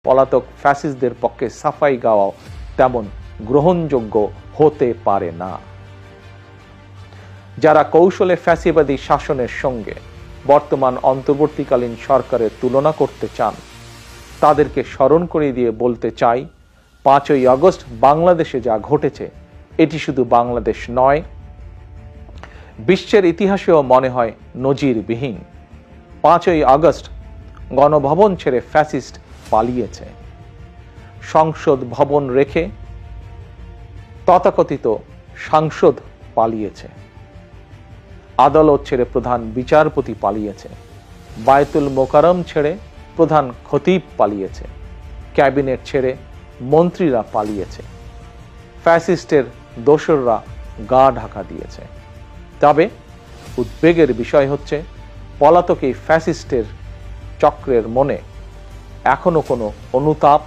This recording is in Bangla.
পলাতক ফ্যাসিস্টদের পক্ষে সাফাই গাওয়াও তেমন গ্রহণযোগ্য হতে পারে না। যারা কৌশলে ফ্যাসিবাদী শাসনের সঙ্গে বর্তমান অন্তর্বর্তীকালীন সরকারের তুলনা করতে চান, তাদেরকে স্মরণ করিয়ে দিয়ে বলতে চাই, 5ই আগস্ট বাংলাদেশে যা ঘটেছে এটি শুধু বাংলাদেশ নয়, বিশ্বের ইতিহাসেও মনে হয় নজিরবিহীন। 5ই আগস্ট গণভবন ছেড়ে ফ্যাসিস্ট পালিয়েছে। সংসদ ভবন রেখে তথাকথিত সাংসদ পালিয়েছে। আদালত ছেড়ে প্রধান বিচারপতি পালিয়েছে। বায়তুল মোকাররম ছেড়ে প্রধান খতিব পালিয়েছে। ক্যাবিনেট ছেড়ে মন্ত্রীরা পালিয়েছে। ফ্যাসিস্টের দোসররা গা ঢাকা দিয়েছে। তবে উদ্বেগের বিষয় হচ্ছে, পলাতক এই ফ্যাসিস্টের চক্রের মনে এখনো কোনো অনুতাপ